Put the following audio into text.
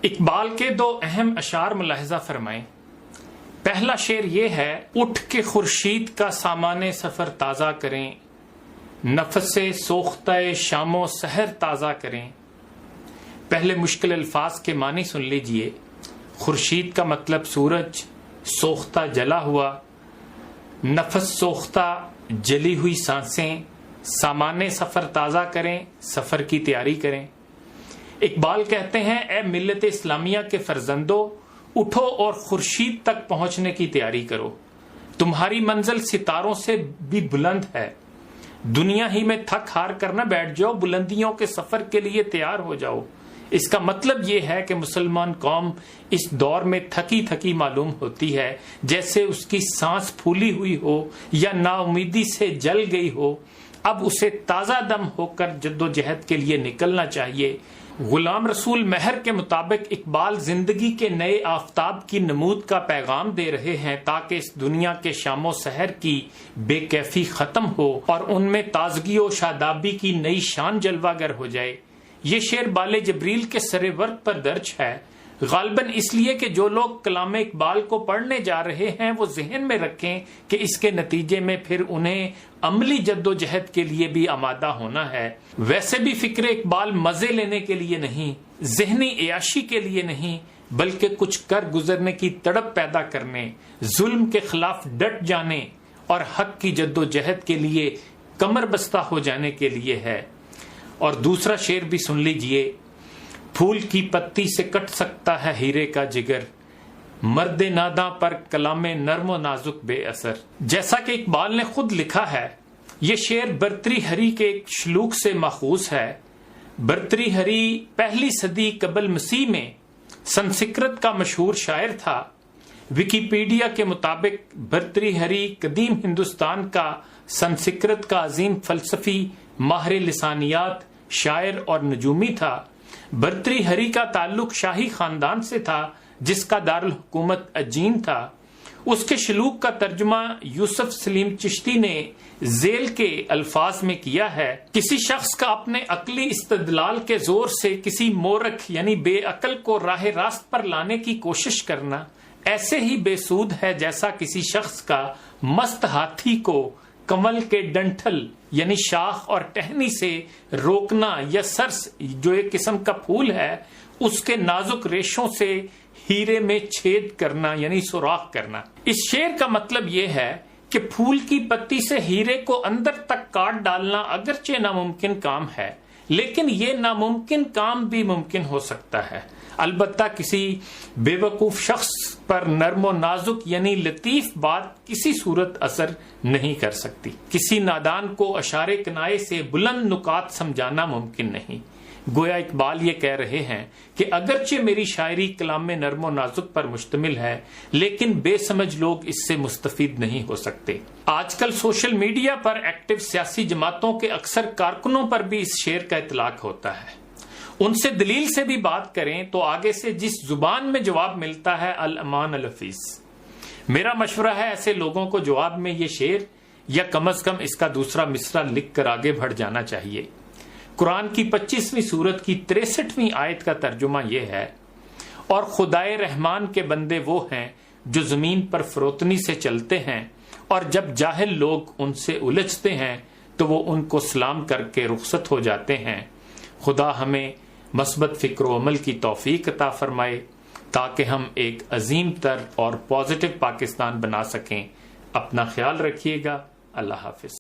اقبال کے دو اہم اشعار ملاحظہ فرمائیں۔ پہلا شعر یہ ہے، اٹھ کے خورشید کا سامان سفر تازہ کریں، نفس سوختہ شام و سحر تازہ کریں۔ پہلے مشکل الفاظ کے معنی سن لیجئے۔ خورشید کا مطلب سورج، سوختہ جلا ہوا، نفس سوختہ جلی ہوئی سانسیں، سامان سفر تازہ کریں، سفر کی تیاری کریں۔ اقبال کہتے ہیں، اے ملت اسلامیہ کے فرزندوں، اٹھو اور خورشید تک پہنچنے کی تیاری کرو۔ تمہاری منزل ستاروں سے بھی بلند ہے۔ دنیا ہی میں تھک ہار کر نہ بیٹھ جاؤ، بلندیوں کے سفر کے لیے تیار ہو جاؤ۔ اس کا مطلب یہ ہے کہ مسلمان قوم اس دور میں تھکی تھکی معلوم ہوتی ہے، جیسے اس کی سانس پھولی ہوئی ہو یا نا امیدی سے جل گئی ہو۔ اب اسے تازہ دم ہو کر جدوجہد کے لیے نکلنا چاہیے۔ غلام رسول مہر کے مطابق اقبال زندگی کے نئے آفتاب کی نمود کا پیغام دے رہے ہیں تاکہ اس دنیا کے شام و سحر کی بے کیفی ختم ہو اور ان میں تازگی و شادابی کی نئی شان جلوہ گر ہو جائے۔ یہ شعر بال جبریل کے سر ورد پر درج ہے، غالباً اس لیے کہ جو لوگ کلام اقبال کو پڑھنے جا رہے ہیں وہ ذہن میں رکھیں کہ اس کے نتیجے میں پھر انہیں عملی جد و جہد کے لیے بھی آمادہ ہونا ہے۔ ویسے بھی فکر اقبال مزے لینے کے لیے نہیں، ذہنی عیاشی کے لیے نہیں، بلکہ کچھ کر گزرنے کی تڑپ پیدا کرنے، ظلم کے خلاف ڈٹ جانے اور حق کی جد و جہد کے لیے کمر بستہ ہو جانے کے لیے ہے۔ اور دوسرا شعر بھی سن لیجئے، پھول کی پتی سے کٹ سکتا ہے ہیرے کا جگر، مرد ناداں پر کلام نرم و نازک بے اثر۔ جیسا کہ اقبال نے خود لکھا ہے، یہ شعر برتری ہری کے ایک شلوک سے ماخوذ ہے۔ برتری ہری پہلی صدی قبل مسیح میں سنسکرت کا مشہور شاعر تھا۔ ویکیپیڈیا کے مطابق برتری ہری قدیم ہندوستان کا سنسکرت کا عظیم فلسفی، ماہر لسانیات، شاعر اور نجومی تھا۔ برتری ہری کا تعلق شاہی خاندان سے تھا جس کا دارالحکومت اجین تھا۔ اس کے شلوک کا ترجمہ یوسف سلیم چشتی نے ذیل کے الفاظ میں کیا ہے، کسی شخص کا اپنے عقلی استدلال کے زور سے کسی مورخ یعنی بے عقل کو راہ راست پر لانے کی کوشش کرنا ایسے ہی بے سود ہے جیسا کسی شخص کا مست ہاتھی کو کمل کے ڈنٹھل یعنی شاخ اور ٹہنی سے روکنا یا سرس جو ایک قسم کا پھول ہے اس کے نازک ریشوں سے ہیرے میں چھید کرنا یعنی سوراخ کرنا۔ اس شعر کا مطلب یہ ہے کہ پھول کی پتی سے ہیرے کو اندر تک کاٹ ڈالنا اگرچہ ناممکن کام ہے، لیکن یہ ناممکن کام بھی ممکن ہو سکتا ہے، البتہ کسی بے وقوف شخص پر نرم و نازک یعنی لطیف بات کسی صورت اثر نہیں کر سکتی۔ کسی نادان کو اشارے کنائے سے بلند نکات سمجھانا ممکن نہیں۔ گویا اقبال یہ کہہ رہے ہیں کہ اگرچہ میری شاعری کلام نرم و نازک پر مشتمل ہے، لیکن بے سمجھ لوگ اس سے مستفید نہیں ہو سکتے۔ آج کل سوشل میڈیا پر ایکٹیو سیاسی جماعتوں کے اکثر کارکنوں پر بھی اس شعر کا اطلاق ہوتا ہے۔ ان سے دلیل سے بھی بات کریں تو آگے سے جس زبان میں جواب ملتا ہے الامان الحفیظ۔ میرا مشورہ ہے ایسے لوگوں کو جواب میں یہ شعر یا کم از کم اس کا دوسرا مصرع لکھ کر آگے بڑھ جانا چاہیے۔ قرآن کی 25ویں سورت کی 63ویں آیت کا ترجمہ یہ ہے، اور خدائے رحمان کے بندے وہ ہیں جو زمین پر فروتنی سے چلتے ہیں، اور جب جاہل لوگ ان سے الجھتے ہیں تو وہ ان کو سلام کر کے رخصت ہو جاتے ہیں۔ خدا ہمیں مثبت فکر و عمل کی توفیق عطا فرمائے تاکہ ہم ایک عظیم تر اور پازیٹو پاکستان بنا سکیں۔ اپنا خیال رکھیے گا۔ اللہ حافظ۔